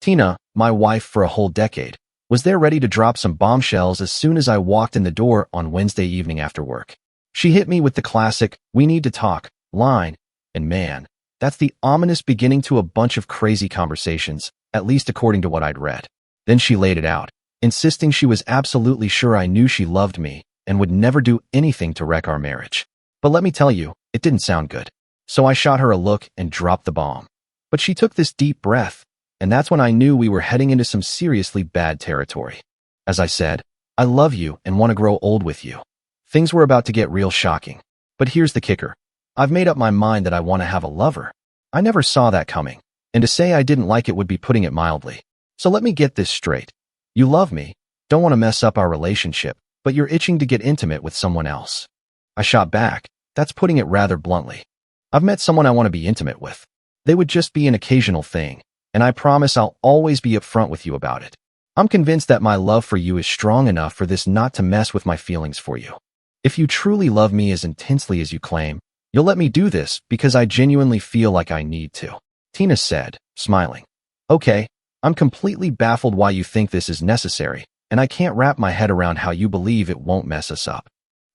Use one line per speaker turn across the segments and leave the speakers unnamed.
Tina, my wife for a whole decade, was there ready to drop some bombshells as soon as I walked in the door on Wednesday evening after work. She hit me with the classic, "We need to talk" line, and man, that's the ominous beginning to a bunch of crazy conversations, at least according to what I'd read. Then she laid it out, insisting she was absolutely sure I knew she loved me and would never do anything to wreck our marriage. But let me tell you, it didn't sound good. So I shot her a look and dropped the bomb. But she took this deep breath, and that's when I knew we were heading into some seriously bad territory. As I said, I love you and want to grow old with you. Things were about to get real shocking. But here's the kicker. I've made up my mind that I want to have a lover. I never saw that coming, and to say I didn't like it would be putting it mildly. So let me get this straight. You love me, don't want to mess up our relationship, but you're itching to get intimate with someone else. I shot back, that's putting it rather bluntly. I've met someone I want to be intimate with. They would just be an occasional thing, and I promise I'll always be upfront with you about it. I'm convinced that my love for you is strong enough for this not to mess with my feelings for you. If you truly love me as intensely as you claim, you'll let me do this because I genuinely feel like I need to. Tina said, smiling. Okay, I'm completely baffled why you think this is necessary, and I can't wrap my head around how you believe it won't mess us up.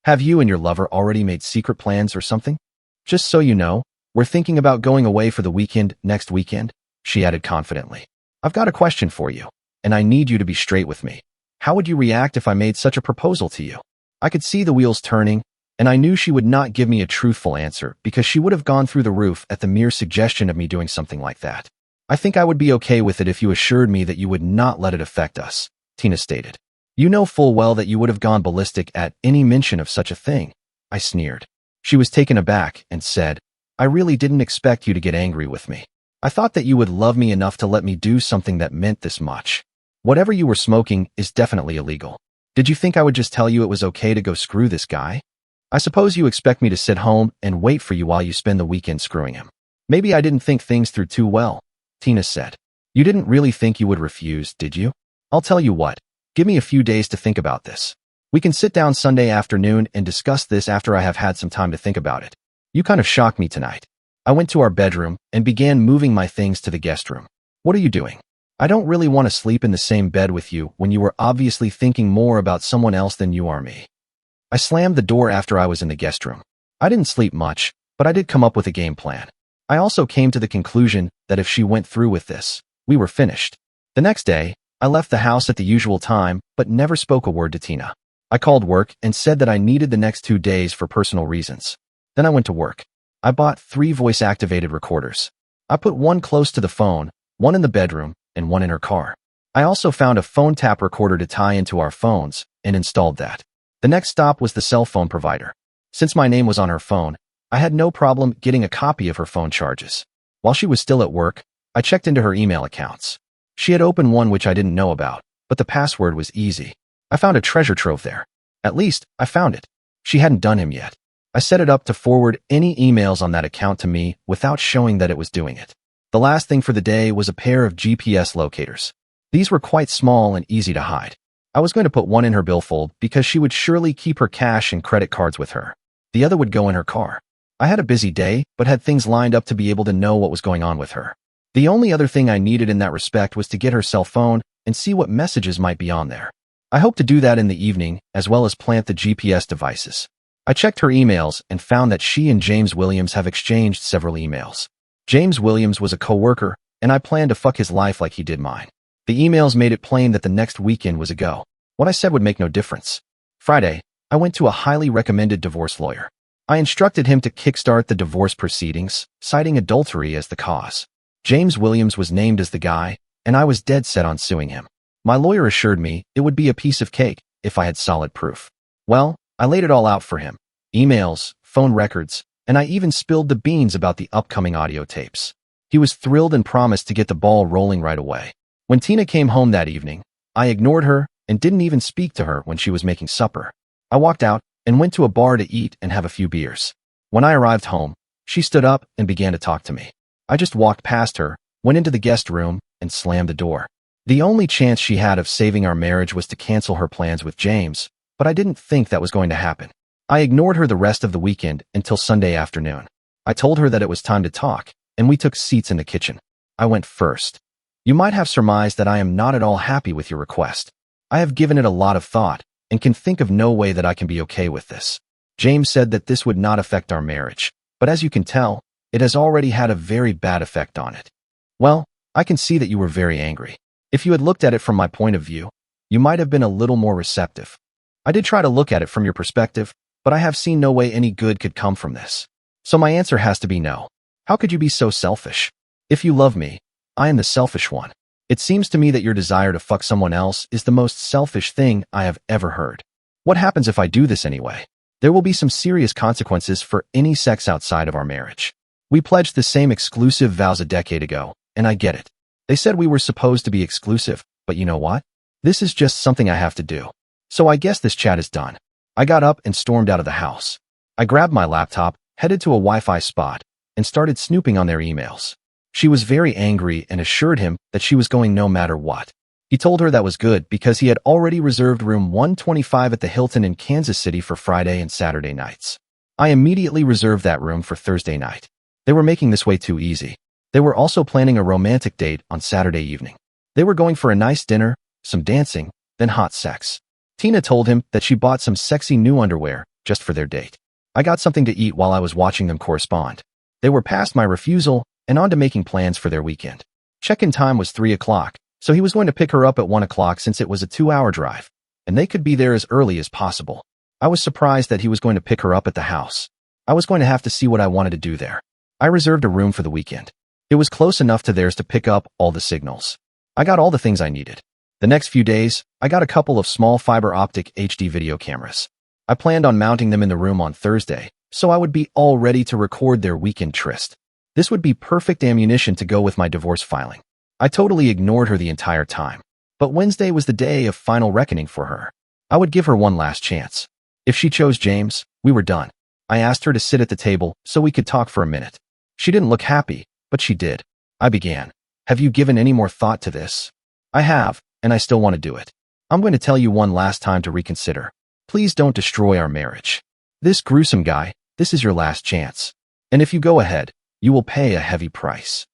Have you and your lover already made secret plans or something? Just so you know, we're thinking about going away for the weekend next weekend, she added confidently. I've got a question for you, and I need you to be straight with me. How would you react if I made such a proposal to you? I could see the wheels turning, and I knew she would not give me a truthful answer because she would have gone through the roof at the mere suggestion of me doing something like that. I think I would be okay with it if you assured me that you would not let it affect us, Tina stated. You know full well that you would have gone ballistic at any mention of such a thing, I sneered. She was taken aback and said, I really didn't expect you to get angry with me. I thought that you would love me enough to let me do something that meant this much. Whatever you were smoking is definitely illegal. Did you think I would just tell you it was okay to go screw this guy? I suppose you expect me to sit home and wait for you while you spend the weekend screwing him. Maybe I didn't think things through too well, Tina said. You didn't really think you would refuse, did you? I'll tell you what, give me a few days to think about this. We can sit down Sunday afternoon and discuss this after I have had some time to think about it. You kind of shocked me tonight. I went to our bedroom and began moving my things to the guest room. What are you doing? I don't really want to sleep in the same bed with you when you were obviously thinking more about someone else than you are me. I slammed the door after I was in the guest room. I didn't sleep much, but I did come up with a game plan. I also came to the conclusion that if she went through with this, we were finished. The next day, I left the house at the usual time, but never spoke a word to Tina. I called work and said that I needed the next 2 days for personal reasons. Then I went to work. I bought 3 voice-activated recorders. I put one close to the phone, one in the bedroom, and one in her car. I also found a phone tap recorder to tie into our phones and installed that. The next stop was the cell phone provider. Since my name was on her phone, I had no problem getting a copy of her phone charges. While she was still at work, I checked into her email accounts. She had opened one which I didn't know about, but the password was easy. I found a treasure trove there. At least, I found it. She hadn't done him yet. I set it up to forward any emails on that account to me without showing that it was doing it. The last thing for the day was a pair of GPS locators. These were quite small and easy to hide. I was going to put one in her billfold because she would surely keep her cash and credit cards with her. The other would go in her car. I had a busy day, but had things lined up to be able to know what was going on with her. The only other thing I needed in that respect was to get her cell phone and see what messages might be on there. I hope to do that in the evening, as well as plant the GPS devices. I checked her emails and found that she and James Williams have exchanged several emails. James Williams was a coworker, and I planned to fuck his life like he did mine. The emails made it plain that the next weekend was a go. What I said would make no difference. Friday, I went to a highly recommended divorce lawyer. I instructed him to kickstart the divorce proceedings, citing adultery as the cause. James Williams was named as the guy, and I was dead set on suing him. My lawyer assured me it would be a piece of cake if I had solid proof. Well, I laid it all out for him. Emails, phone records, and I even spilled the beans about the upcoming audio tapes. He was thrilled and promised to get the ball rolling right away. When Tina came home that evening, I ignored her and didn't even speak to her when she was making supper. I walked out and went to a bar to eat and have a few beers. When I arrived home, she stood up and began to talk to me. I just walked past her, went into the guest room, and slammed the door. The only chance she had of saving our marriage was to cancel her plans with James, but I didn't think that was going to happen. I ignored her the rest of the weekend until Sunday afternoon. I told her that it was time to talk, and we took seats in the kitchen. I went first. You might have surmised that I am not at all happy with your request. I have given it a lot of thought and can think of no way that I can be okay with this. James said that this would not affect our marriage, but as you can tell, it has already had a very bad effect on it. Well, I can see that you were very angry. If you had looked at it from my point of view, you might have been a little more receptive. I did try to look at it from your perspective, but I have seen no way any good could come from this. So my answer has to be no. How could you be so selfish? If you love me, I am the selfish one. It seems to me that your desire to fuck someone else is the most selfish thing I have ever heard. What happens if I do this anyway? There will be some serious consequences for any sex outside of our marriage. We pledged the same exclusive vows a decade ago, and I get it. They said we were supposed to be exclusive, but you know what? This is just something I have to do. So I guess this chat is done. I got up and stormed out of the house. I grabbed my laptop, headed to a Wi-Fi spot, and started snooping on their emails. She was very angry and assured him that she was going no matter what. He told her that was good because he had already reserved room 125 at the Hilton in Kansas City for Friday and Saturday nights. I immediately reserved that room for Thursday night. They were making this way too easy. They were also planning a romantic date on Saturday evening. They were going for a nice dinner, some dancing, then hot sex. Tina told him that she bought some sexy new underwear just for their date. I got something to eat while I was watching them correspond. They were past my refusal and on to making plans for their weekend. Check-in time was 3 o'clock, so he was going to pick her up at 1 o'clock since it was a 2-hour drive, and they could be there as early as possible. I was surprised that he was going to pick her up at the house. I was going to have to see what I wanted to do there. I reserved a room for the weekend. It was close enough to theirs to pick up all the signals. I got all the things I needed. The next few days, I got a couple of small fiber optic HD video cameras. I planned on mounting them in the room on Thursday, so I would be all ready to record their weekend tryst. This would be perfect ammunition to go with my divorce filing. I totally ignored her the entire time. But Wednesday was the day of final reckoning for her. I would give her one last chance. If she chose James, we were done. I asked her to sit at the table so we could talk for a minute. She didn't look happy, but she did. I began. Have you given any more thought to this? I have, and I still want to do it. I'm going to tell you one last time to reconsider. Please don't destroy our marriage. This gruesome guy, this is your last chance. And if you go ahead, you will pay a heavy price.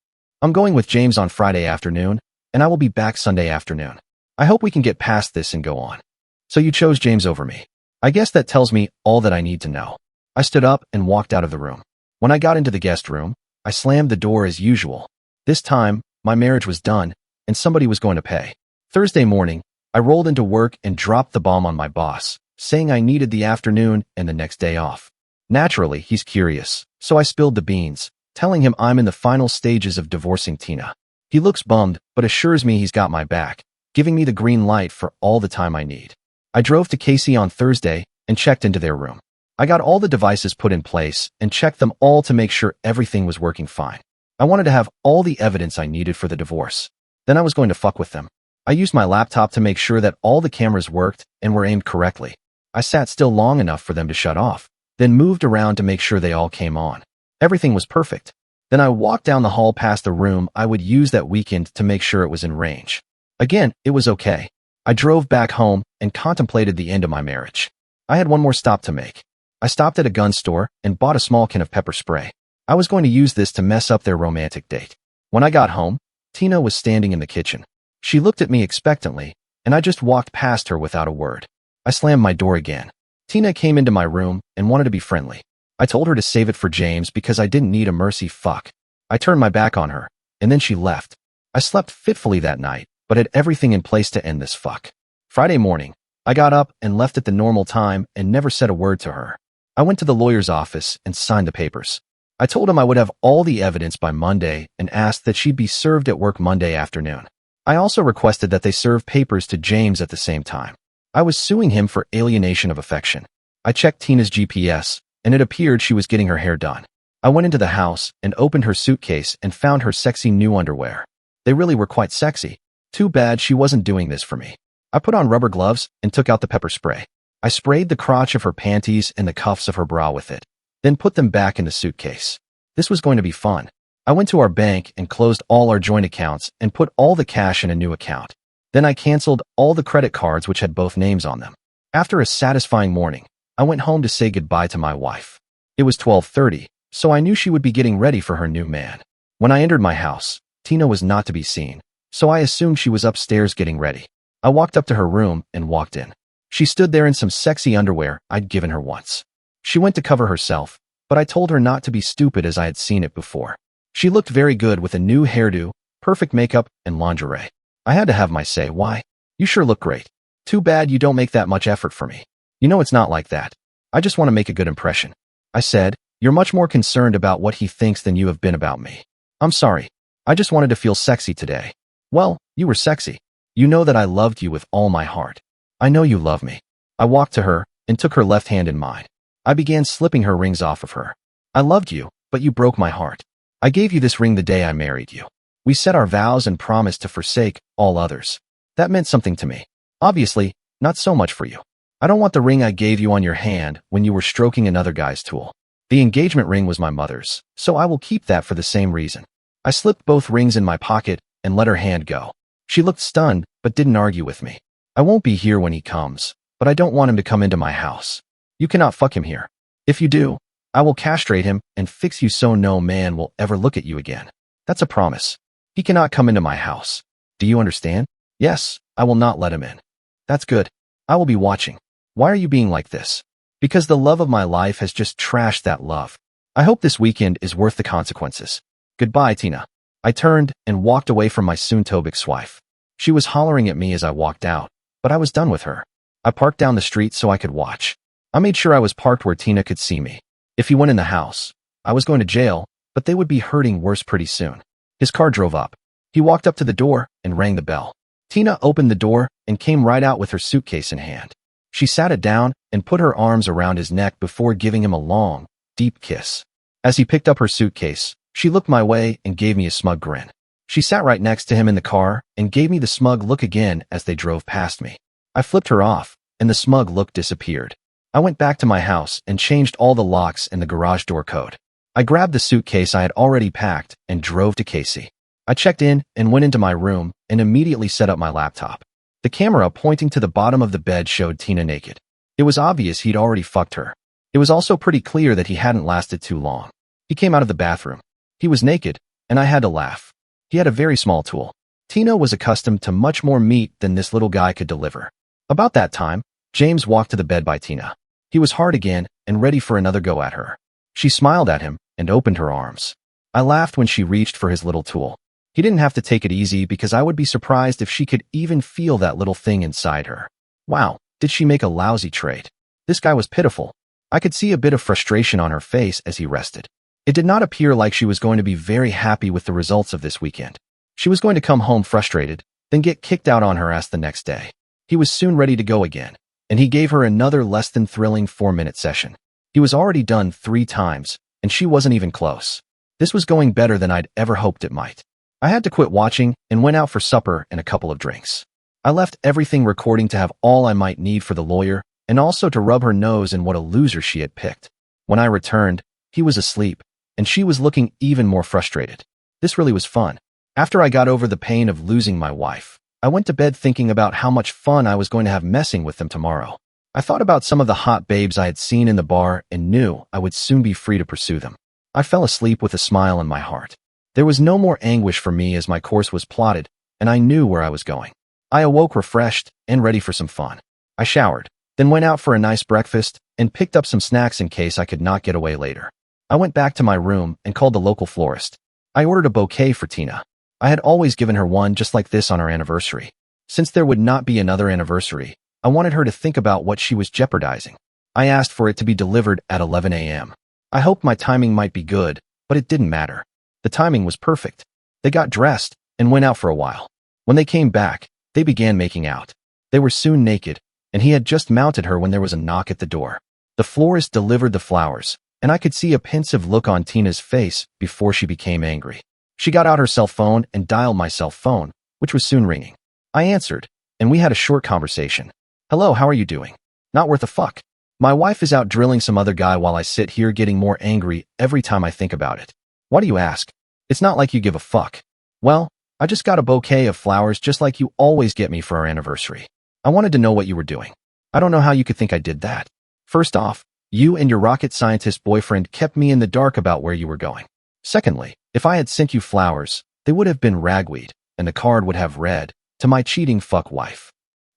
I'm going with James on Friday afternoon, and I will be back Sunday afternoon. I hope we can get past this and go on. So you chose James over me. I guess that tells me all that I need to know. I stood up and walked out of the room. When I got into the guest room, I slammed the door as usual. This time, my marriage was done, and somebody was going to pay. Thursday morning, I rolled into work and dropped the bomb on my boss, saying I needed the afternoon and the next day off. Naturally, he's curious, so I spilled the beans, telling him I'm in the final stages of divorcing Tina. He looks bummed, but assures me he's got my back, giving me the green light for all the time I need. I drove to Casey on Thursday and checked into their room. I got all the devices put in place and checked them all to make sure everything was working fine. I wanted to have all the evidence I needed for the divorce. Then I was going to fuck with them. I used my laptop to make sure that all the cameras worked and were aimed correctly. I sat still long enough for them to shut off, then moved around to make sure they all came on. Everything was perfect. Then I walked down the hall past the room I would use that weekend to make sure it was in range. Again, it was okay. I drove back home and contemplated the end of my marriage. I had one more stop to make. I stopped at a gun store and bought a small can of pepper spray. I was going to use this to mess up their romantic date. When I got home, Tina was standing in the kitchen. She looked at me expectantly, and I just walked past her without a word. I slammed my door again. Tina came into my room and wanted to be friendly. I told her to save it for James because I didn't need a mercy fuck. I turned my back on her, and then she left. I slept fitfully that night, but had everything in place to end this fuck. Friday morning, I got up and left at the normal time and never said a word to her. I went to the lawyer's office and signed the papers. I told him I would have all the evidence by Monday and asked that she'd be served at work Monday afternoon. I also requested that they serve papers to James at the same time. I was suing him for alienation of affection. I checked Tina's GPS, and it appeared she was getting her hair done. I went into the house and opened her suitcase and found her sexy new underwear. They really were quite sexy. Too bad she wasn't doing this for me. I put on rubber gloves and took out the pepper spray. I sprayed the crotch of her panties and the cuffs of her bra with it, then put them back in the suitcase. This was going to be fun. I went to our bank and closed all our joint accounts and put all the cash in a new account. Then I canceled all the credit cards which had both names on them. After a satisfying morning, I went home to say goodbye to my wife. It was 12:30, so I knew she would be getting ready for her new man. When I entered my house, Tina was not to be seen. so I assumed she was upstairs getting ready. I walked up to her room and walked in. She stood there in some sexy underwear I'd given her once. She went to cover herself, but I told her not to be stupid as I had seen it before. She looked very good with a new hairdo, perfect makeup, and lingerie. I had to have my say. Why? You sure look great. Too bad you don't make that much effort for me. You know it's not like that. I just want to make a good impression. I said, you're much more concerned about what he thinks than you have been about me. I'm sorry. I just wanted to feel sexy today. Well, you were sexy. You know that I loved you with all my heart. I know you love me. I walked to her and took her left hand in mine. I began slipping her rings off of her. I loved you, but you broke my heart. I gave you this ring the day I married you. We said our vows and promised to forsake all others. That meant something to me. Obviously, not so much for you. I don't want the ring I gave you on your hand when you were stroking another guy's tool. The engagement ring was my mother's, so I will keep that for the same reason. I slipped both rings in my pocket and let her hand go. She looked stunned, but didn't argue with me. I won't be here when he comes, but I don't want him to come into my house. You cannot fuck him here. If you do, I will castrate him and fix you so no man will ever look at you again. That's a promise. He cannot come into my house. Do you understand? Yes, I will not let him in. That's good. I will be watching. Why are you being like this? Because the love of my life has just trashed that love. I hope this weekend is worth the consequences. Goodbye, Tina. I turned and walked away from my soon-to-be ex-wife. She was hollering at me as I walked out, but I was done with her. I parked down the street so I could watch. I made sure I was parked where Tina could see me. If he went in the house, I was going to jail, but they would be hurting worse pretty soon. His car drove up. He walked up to the door and rang the bell. Tina opened the door and came right out with her suitcase in hand. She sat it down and put her arms around his neck before giving him a long, deep kiss. As he picked up her suitcase, she looked my way and gave me a smug grin. She sat right next to him in the car and gave me the smug look again as they drove past me. I flipped her off, and the smug look disappeared. I went back to my house and changed all the locks and the garage door code. I grabbed the suitcase I had already packed and drove to Casey. I checked in and went into my room and immediately set up my laptop. The camera pointing to the bottom of the bed showed Tina naked. It was obvious he'd already fucked her. It was also pretty clear that he hadn't lasted too long. He came out of the bathroom. He was naked, and I had to laugh. He had a very small tool. Tina was accustomed to much more meat than this little guy could deliver. About that time, James walked to the bed by Tina. He was hard again and ready for another go at her. She smiled at him and opened her arms. I laughed when she reached for his little tool. He didn't have to take it easy because I would be surprised if she could even feel that little thing inside her. Wow, did she make a lousy trade? This guy was pitiful. I could see a bit of frustration on her face as he rested. It did not appear like she was going to be very happy with the results of this weekend. She was going to come home frustrated, then get kicked out on her ass the next day. He was soon ready to go again, and he gave her another less than thrilling 4-minute session. He was already done 3 times, and she wasn't even close. This was going better than I'd ever hoped it might. I had to quit watching and went out for supper and a couple of drinks. I left everything recording to have all I might need for the lawyer and also to rub her nose in what a loser she had picked. When I returned, he was asleep, and she was looking even more frustrated. This really was fun. After I got over the pain of losing my wife, I went to bed thinking about how much fun I was going to have messing with them tomorrow. I thought about some of the hot babes I had seen in the bar and knew I would soon be free to pursue them. I fell asleep with a smile in my heart. There was no more anguish for me as my course was plotted, and I knew where I was going. I awoke refreshed and ready for some fun. I showered, then went out for a nice breakfast and picked up some snacks in case I could not get away later. I went back to my room and called the local florist. I ordered a bouquet for Tina. I had always given her one just like this on our anniversary. Since there would not be another anniversary, I wanted her to think about what she was jeopardizing. I asked for it to be delivered at 11 a.m. I hoped my timing might be good, but it didn't matter. The timing was perfect. They got dressed and went out for a while. When they came back, they began making out. They were soon naked, and he had just mounted her when there was a knock at the door. The florist delivered the flowers, and I could see a pensive look on Tina's face before she became angry. She got out her cell phone and dialed my cell phone, which was soon ringing. I answered, and we had a short conversation. Hello, how are you doing? Not worth a fuck. My wife is out drilling some other guy while I sit here getting more angry every time I think about it. Why do you ask? It's not like you give a fuck. Well, I just got a bouquet of flowers just like you always get me for our anniversary. I wanted to know what you were doing. I don't know how you could think I did that. First off, you and your rocket scientist boyfriend kept me in the dark about where you were going. Secondly, if I had sent you flowers, they would have been ragweed, and the card would have read, "To my cheating fuck wife."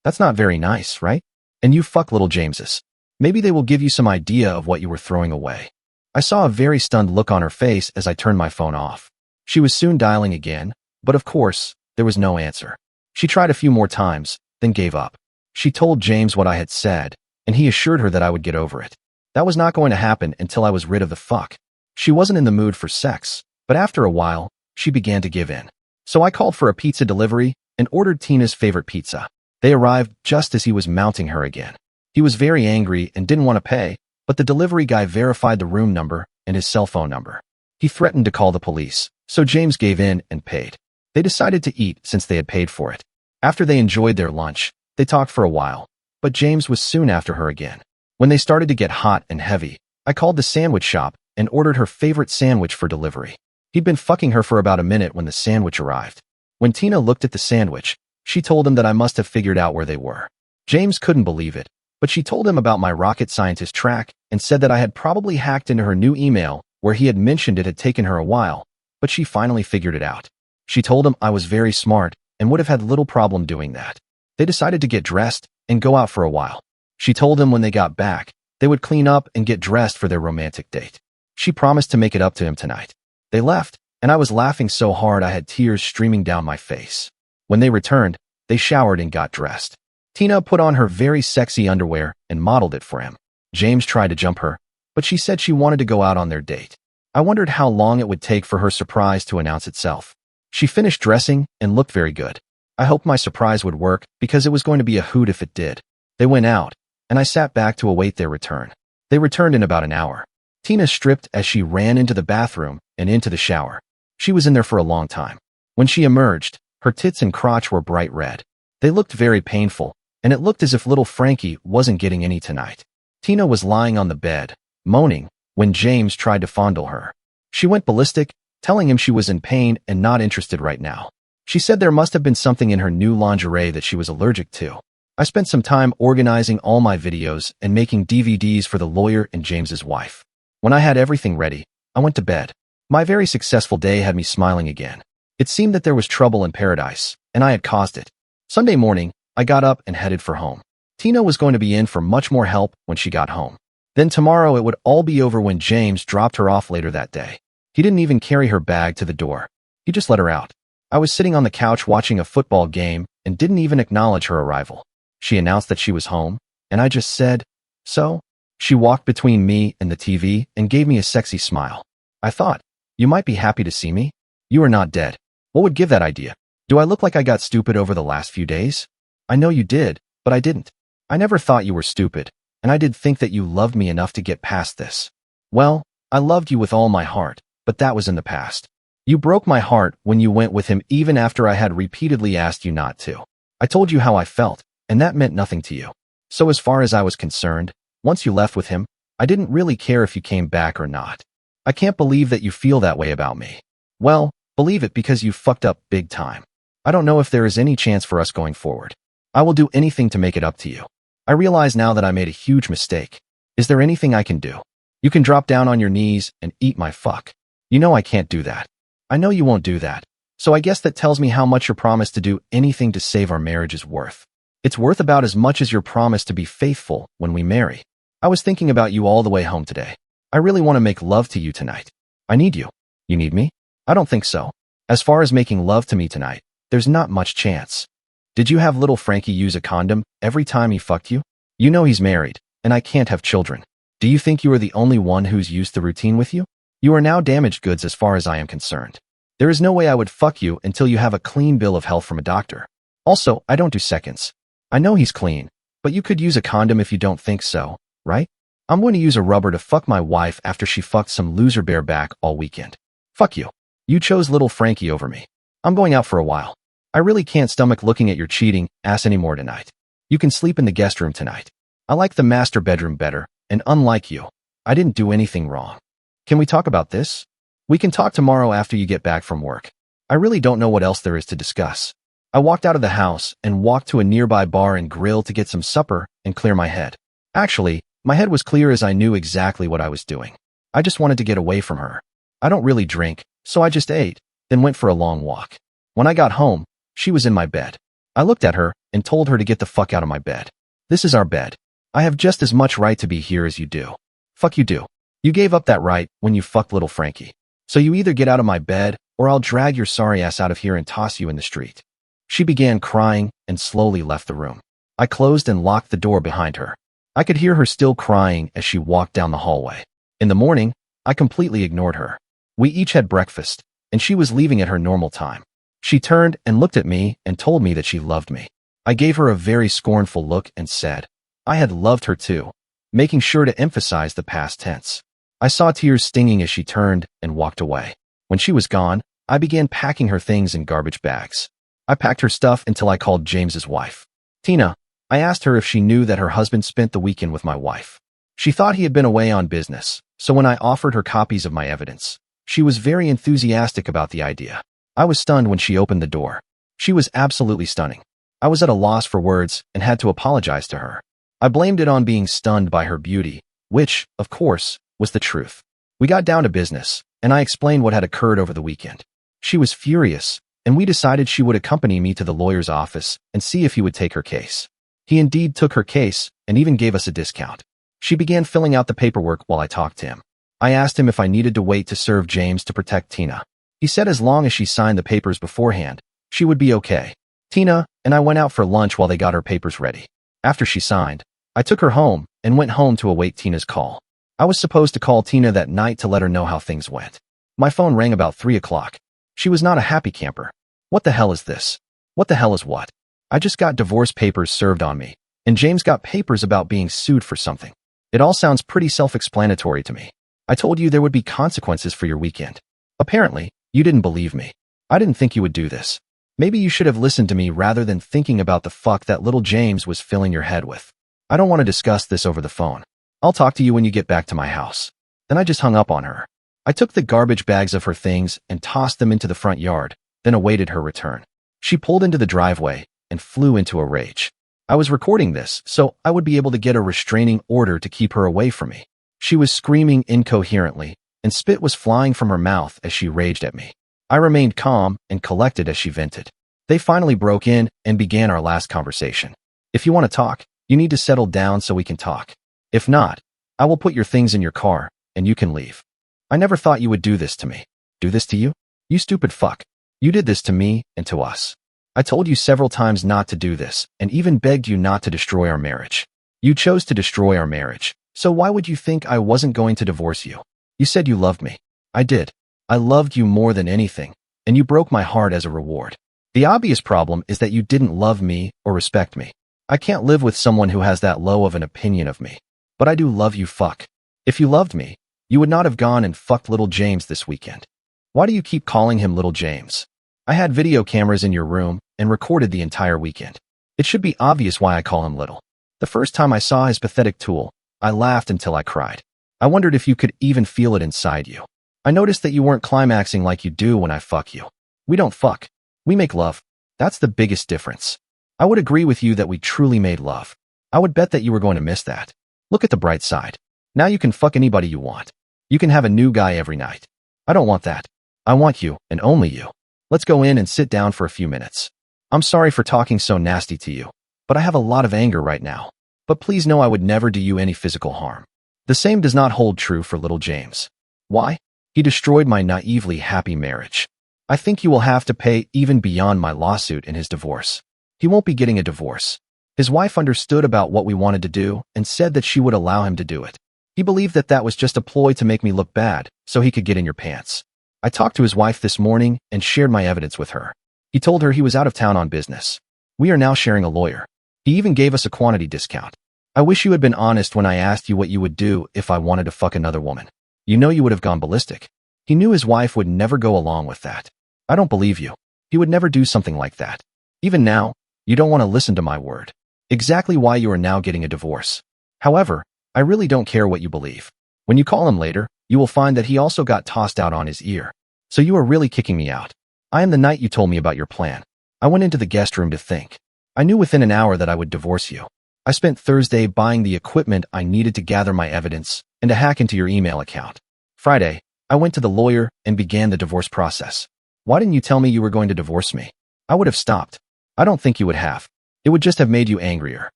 That's not very nice, right? And you fuck little Jameses. Maybe they will give you some idea of what you were throwing away. I saw a very stunned look on her face as I turned my phone off. She was soon dialing again, but of course, there was no answer. She tried a few more times, then gave up. She told James what I had said, and he assured her that I would get over it. That was not going to happen until I was rid of the fuck. She wasn't in the mood for sex, but after a while, she began to give in. So I called for a pizza delivery and ordered Tina's favorite pizza. They arrived just as he was mounting her again. He was very angry and didn't want to pay, but the delivery guy verified the room number and his cell phone number. He threatened to call the police, so James gave in and paid. They decided to eat since they had paid for it. After they enjoyed their lunch, they talked for a while, but James was soon after her again. When they started to get hot and heavy, I called the sandwich shop and ordered her favorite sandwich for delivery. He'd been fucking her for about a minute when the sandwich arrived. When Tina looked at the sandwich, she told him that I must have figured out where they were. James couldn't believe it, but she told him about my rocket scientist track and said that I had probably hacked into her new email where he had mentioned it had taken her a while, but she finally figured it out. She told him I was very smart and would have had little problem doing that. They decided to get dressed and go out for a while. She told him when they got back, they would clean up and get dressed for their romantic date. She promised to make it up to him tonight. They left, and I was laughing so hard I had tears streaming down my face. When they returned, they showered and got dressed. Tina put on her very sexy underwear and modeled it for him. James tried to jump her, but she said she wanted to go out on their date. I wondered how long it would take for her surprise to announce itself. She finished dressing and looked very good. I hoped my surprise would work because it was going to be a hoot if it did. They went out, and I sat back to await their return. They returned in about an hour. Tina stripped as she ran into the bathroom and into the shower. She was in there for a long time. When she emerged, her tits and crotch were bright red. They looked very painful, and it looked as if little Frankie wasn't getting any tonight. Tina was lying on the bed, moaning, when James tried to fondle her. She went ballistic, telling him she was in pain and not interested right now. She said there must have been something in her new lingerie that she was allergic to. I spent some time organizing all my videos and making DVDs for the lawyer and James's wife. When I had everything ready, I went to bed. My very successful day had me smiling again. It seemed that there was trouble in paradise, and I had caused it. Sunday morning, I got up and headed for home. Tina was going to be in for much more help when she got home. Then tomorrow it would all be over when James dropped her off later that day. He didn't even carry her bag to the door. He just let her out. I was sitting on the couch watching a football game and didn't even acknowledge her arrival. She announced that she was home, and I just said, "So?" She walked between me and the TV and gave me a sexy smile. I thought, "You might be happy to see me. You are not dead." What would give that idea? Do I look like I got stupid over the last few days? I know you did, but I didn't. I never thought you were stupid, and I did think that you loved me enough to get past this. Well, I loved you with all my heart, but that was in the past. You broke my heart when you went with him even after I had repeatedly asked you not to. I told you how I felt, and that meant nothing to you. So as far as I was concerned, once you left with him, I didn't really care if you came back or not. I can't believe that you feel that way about me. Well, believe it because you fucked up big time. I don't know if there is any chance for us going forward. I will do anything to make it up to you. I realize now that I made a huge mistake. Is there anything I can do? You can drop down on your knees and eat my fuck. You know I can't do that. I know you won't do that. So I guess that tells me how much your promise to do anything to save our marriage is worth. It's worth about as much as your promise to be faithful when we marry. I was thinking about you all the way home today. I really want to make love to you tonight. I need you. You need me? I don't think so. As far as making love to me tonight, there's not much chance. Did you have little Frankie use a condom every time he fucked you? You know he's married, and I can't have children. Do you think you are the only one who's used the routine with you? You are now damaged goods as far as I am concerned. There is no way I would fuck you until you have a clean bill of health from a doctor. Also, I don't do seconds. I know he's clean, but you could use a condom if you don't think so, right? I'm going to use a rubber to fuck my wife after she fucked some loser bareback all weekend. Fuck you. You chose little Frankie over me. I'm going out for a while. I really can't stomach looking at your cheating ass anymore tonight. You can sleep in the guest room tonight. I like the master bedroom better, and unlike you, I didn't do anything wrong. Can we talk about this? We can talk tomorrow after you get back from work. I really don't know what else there is to discuss. I walked out of the house and walked to a nearby bar and grill to get some supper and clear my head. Actually, my head was clear as I knew exactly what I was doing. I just wanted to get away from her. I don't really drink, so I just ate, then went for a long walk. When I got home, She was in my bed. I looked at her and told her to get the fuck out of my bed. This is our bed. I have just as much right to be here as you do. Fuck you do. You gave up that right when you fucked little Frankie. So you either get out of my bed or I'll drag your sorry ass out of here and toss you in the street. She began crying and slowly left the room. I closed and locked the door behind her. I could hear her still crying as she walked down the hallway. In the morning, I completely ignored her. We each had breakfast, and she was leaving at her normal time. She turned and looked at me and told me that she loved me. I gave her a very scornful look and said, I had loved her too, making sure to emphasize the past tense. I saw tears stinging as she turned and walked away. When she was gone, I began packing her things in garbage bags. I packed her stuff until I called James's wife. Tina. I asked her if she knew that her husband spent the weekend with my wife. She thought he had been away on business, so when I offered her copies of my evidence, she was very enthusiastic about the idea. I was stunned when she opened the door. She was absolutely stunning. I was at a loss for words and had to apologize to her. I blamed it on being stunned by her beauty, which, of course, was the truth. We got down to business, and I explained what had occurred over the weekend. She was furious, and we decided she would accompany me to the lawyer's office and see if he would take her case. He indeed took her case and even gave us a discount. She began filling out the paperwork while I talked to him. I asked him if I needed to wait to serve James to protect Tina. He said as long as she signed the papers beforehand, she would be okay. Tina and I went out for lunch while they got her papers ready. After she signed, I took her home and went home to await Tina's call. I was supposed to call Tina that night to let her know how things went. My phone rang about 3 o'clock. She was not a happy camper. What the hell is this? What the hell is what? I just got divorce papers served on me, and James got papers about being sued for something. It all sounds pretty self-explanatory to me. I told you there would be consequences for your weekend. Apparently, you didn't believe me. I didn't think you would do this. Maybe you should have listened to me rather than thinking about the fuck that little James was filling your head with. I don't want to discuss this over the phone. I'll talk to you when you get back to my house. Then I just hung up on her. I took the garbage bags of her things and tossed them into the front yard, then awaited her return. She pulled into the driveway and flew into a rage. I was recording this, so I would be able to get a restraining order to keep her away from me. She was screaming incoherently, and spit was flying from her mouth as she raged at me. I remained calm and collected as she vented. They finally broke in and began our last conversation. If you want to talk, you need to settle down so we can talk. If not, I will put your things in your car, and you can leave. I never thought you would do this to me. Do this to you? You stupid fuck. You did this to me and to us. I told you several times not to do this, and even begged you not to destroy our marriage. You chose to destroy our marriage, so why would you think I wasn't going to divorce you? You said you loved me. I did. I loved you more than anything, and you broke my heart as a reward. The obvious problem is that you didn't love me or respect me. I can't live with someone who has that low of an opinion of me. But I do love you, fuck. If you loved me, you would not have gone and fucked little James this weekend. Why do you keep calling him little James? I had video cameras in your room and recorded the entire weekend. It should be obvious why I call him little. The first time I saw his pathetic tool, I laughed until I cried. I wondered if you could even feel it inside you. I noticed that you weren't climaxing like you do when I fuck you. We don't fuck. We make love. That's the biggest difference. I would agree with you that we truly made love. I would bet that you were going to miss that. Look at the bright side. Now you can fuck anybody you want. You can have a new guy every night. I don't want that. I want you, and only you. Let's go in and sit down for a few minutes. I'm sorry for talking so nasty to you, but I have a lot of anger right now. But please know I would never do you any physical harm. The same does not hold true for little James. Why? He destroyed my naively happy marriage. I think you will have to pay even beyond my lawsuit in his divorce. He won't be getting a divorce. His wife understood about what we wanted to do and said that she would allow him to do it. He believed that that was just a ploy to make me look bad so he could get in your pants. I talked to his wife this morning and shared my evidence with her. He told her he was out of town on business. We are now sharing a lawyer. He even gave us a quantity discount. I wish you had been honest when I asked you what you would do if I wanted to fuck another woman. You know you would have gone ballistic. He knew his wife would never go along with that. I don't believe you. He would never do something like that. Even now, you don't want to listen to my word. Exactly why you are now getting a divorce. However, I really don't care what you believe. When you call him later, you will find that he also got tossed out on his ear. So you are really kicking me out. I am the night you told me about your plan. I went into the guest room to think. I knew within an hour that I would divorce you. I spent Thursday buying the equipment I needed to gather my evidence and to hack into your email account. Friday, I went to the lawyer and began the divorce process. Why didn't you tell me you were going to divorce me? I would have stopped. I don't think you would have. It would just have made you angrier.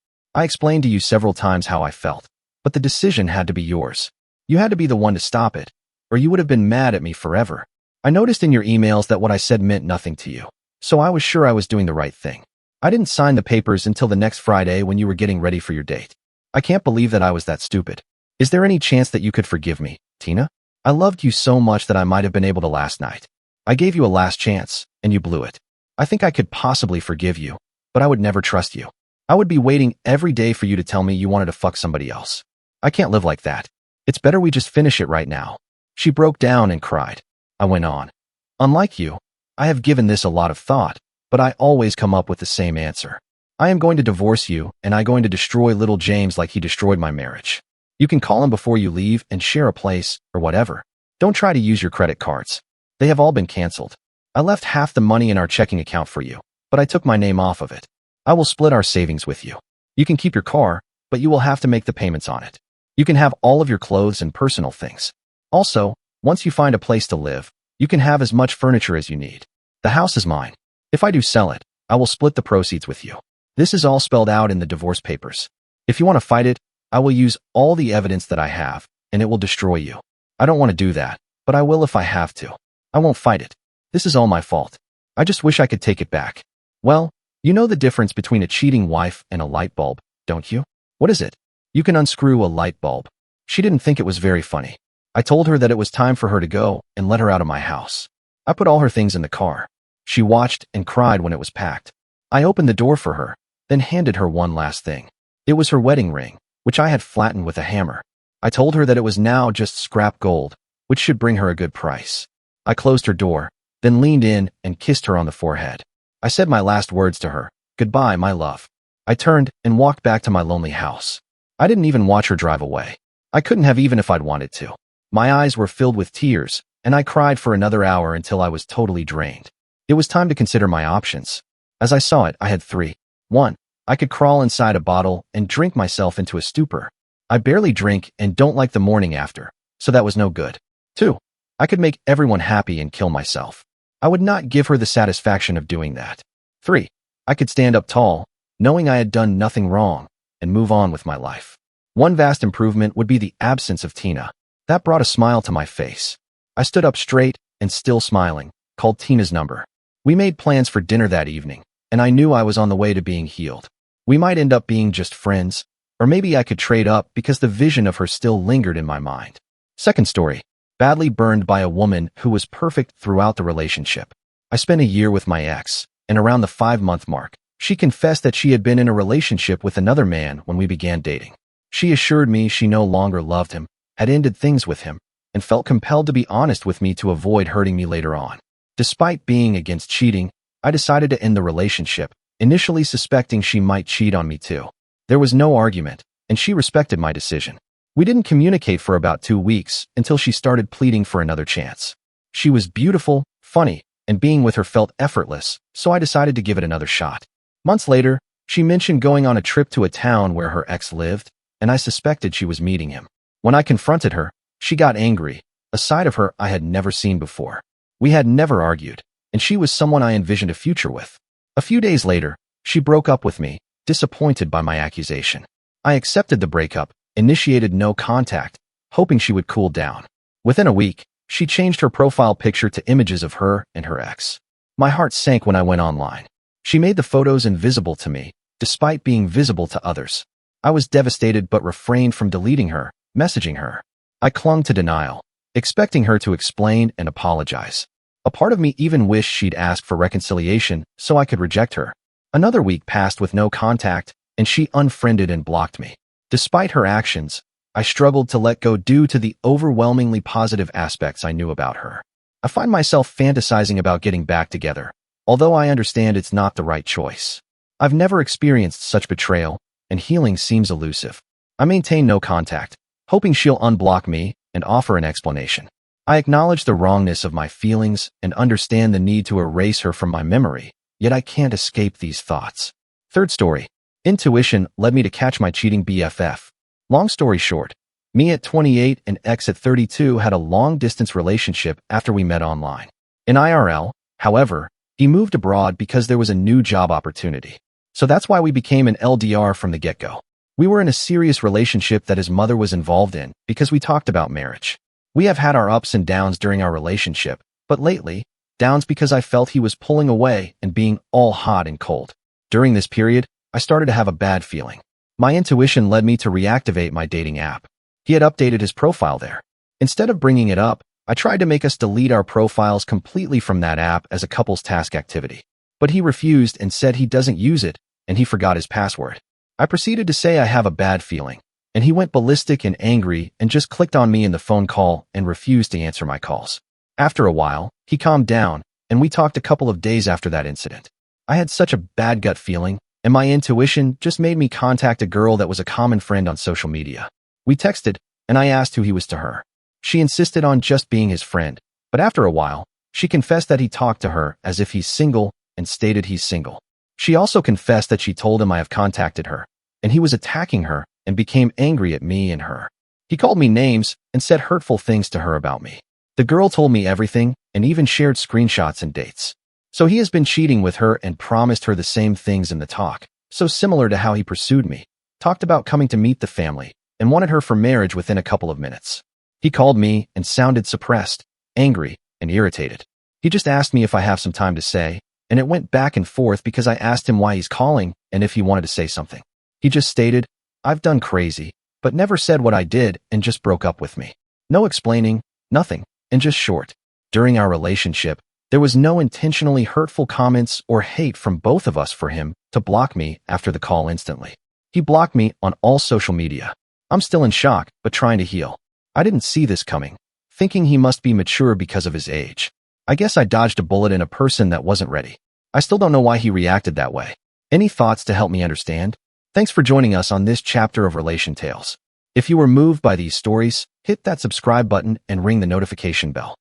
I explained to you several times how I felt, but the decision had to be yours. You had to be the one to stop it, or you would have been mad at me forever. I noticed in your emails that what I said meant nothing to you, so I was sure I was doing the right thing. I didn't sign the papers until the next Friday when you were getting ready for your date. I can't believe that I was that stupid. Is there any chance that you could forgive me, Tina? I loved you so much that I might have been able to last night. I gave you a last chance, and you blew it. I think I could possibly forgive you, but I would never trust you. I would be waiting every day for you to tell me you wanted to fuck somebody else. I can't live like that. It's better we just finish it right now. She broke down and cried. I went on. Unlike you, I have given this a lot of thought, but I always come up with the same answer. I am going to divorce you, and I'm going to destroy little James like he destroyed my marriage. You can call him before you leave and share a place, or whatever. Don't try to use your credit cards. They have all been canceled. I left half the money in our checking account for you, but I took my name off of it. I will split our savings with you. You can keep your car, but you will have to make the payments on it. You can have all of your clothes and personal things. Also, once you find a place to live, you can have as much furniture as you need. The house is mine. If I do sell it, I will split the proceeds with you. This is all spelled out in the divorce papers. If you want to fight it, I will use all the evidence that I have, and it will destroy you. I don't want to do that, but I will if I have to. I won't fight it. This is all my fault. I just wish I could take it back. Well, you know the difference between a cheating wife and a light bulb, don't you? What is it? You can unscrew a light bulb. She didn't think it was very funny. I told her that it was time for her to go and let her out of my house. I put all her things in the car. She watched and cried when it was packed. I opened the door for her, then handed her one last thing. It was her wedding ring, which I had flattened with a hammer. I told her that it was now just scrap gold, which should bring her a good price. I closed her door, then leaned in and kissed her on the forehead. I said my last words to her, "Goodbye, my love." I turned and walked back to my lonely house. I didn't even watch her drive away. I couldn't have even if I'd wanted to. My eyes were filled with tears, and I cried for another hour until I was totally drained. It was time to consider my options. As I saw it, I had three. 1. I could crawl inside a bottle and drink myself into a stupor. I barely drink and don't like the morning after, so that was no good. 2. I could make everyone happy and kill myself. I would not give her the satisfaction of doing that. 3. I could stand up tall, knowing I had done nothing wrong, and move on with my life. One vast improvement would be the absence of Tina. That brought a smile to my face. I stood up straight and, still smiling, called Tina's number. We made plans for dinner that evening, and I knew I was on the way to being healed. We might end up being just friends, or maybe I could trade up because the vision of her still lingered in my mind. Second story. Badly burned by a woman who was perfect throughout the relationship. I spent a year with my ex, and around the 5-month mark, she confessed that she had been in a relationship with another man when we began dating. She assured me she no longer loved him, had ended things with him, and felt compelled to be honest with me to avoid hurting me later on. Despite being against cheating, I decided to end the relationship, initially suspecting she might cheat on me too. There was no argument, and she respected my decision. We didn't communicate for about 2 weeks until she started pleading for another chance. She was beautiful, funny, and being with her felt effortless, so I decided to give it another shot. Months later, she mentioned going on a trip to a town where her ex lived, and I suspected she was meeting him. When I confronted her, she got angry, a side of her I had never seen before. We had never argued, and she was someone I envisioned a future with. A few days later, she broke up with me, disappointed by my accusation. I accepted the breakup, initiated no contact, hoping she would cool down. Within a week, she changed her profile picture to images of her and her ex. My heart sank when I went online. She made the photos invisible to me, despite being visible to others. I was devastated but refrained from deleting her, messaging her. I clung to denial, expecting her to explain and apologize. A part of me even wished she'd ask for reconciliation so I could reject her. Another week passed with no contact, and she unfriended and blocked me. Despite her actions, I struggled to let go due to the overwhelmingly positive aspects I knew about her. I find myself fantasizing about getting back together, although I understand it's not the right choice. I've never experienced such betrayal, and healing seems elusive. I maintain no contact, hoping she'll unblock me and offer an explanation. I acknowledge the wrongness of my feelings and understand the need to erase her from my memory, yet I can't escape these thoughts. Third story. Intuition led me to catch my cheating BFF. Long story short, me at 28 and ex at 32 had a long-distance relationship after we met online. In IRL, however, He moved abroad because there was a new job opportunity. So that's why we became an LDR from the get-go. We were in a serious relationship that his mother was involved in because we talked about marriage. We have had our ups and downs during our relationship, but lately, downs because I felt he was pulling away and being all hot and cold. During this period, I started to have a bad feeling. My intuition led me to reactivate my dating app. He had updated his profile there. Instead of bringing it up, I tried to make us delete our profiles completely from that app as a couple's task activity. But he refused and said he doesn't use it, and he forgot his password. I proceeded to say I have a bad feeling, and he went ballistic and angry and just clicked on me in the phone call and refused to answer my calls. After a while, he calmed down, and we talked a couple of days after that incident. I had such a bad gut feeling, and my intuition just made me contact a girl that was a common friend on social media. We texted, and I asked who he was to her. She insisted on just being his friend, but after a while, she confessed that he talked to her as if he's single and stated he's single. She also confessed that she told him I have contacted her, and he was attacking her and became angry at me and her. He called me names and said hurtful things to her about me. The girl told me everything and even shared screenshots and dates. So he has been cheating with her and promised her the same things in the talk, so similar to how he pursued me, talked about coming to meet the family, and wanted her for marriage within a couple of minutes. He called me and sounded suppressed, angry, and irritated. He just asked me if I have some time to say, and it went back and forth because I asked him why he's calling and if he wanted to say something. He just stated, "I've done crazy," but never said what I did and just broke up with me. No explaining, nothing, and just short. During our relationship, there was no intentionally hurtful comments or hate from both of us for him to block me after the call instantly. He blocked me on all social media. I'm still in shock, but trying to heal. I didn't see this coming, thinking he must be mature because of his age. I guess I dodged a bullet in a person that wasn't ready. I still don't know why he reacted that way. Any thoughts to help me understand? Thanks for joining us on this chapter of Relation Tales. If you were moved by these stories, hit that subscribe button and ring the notification bell.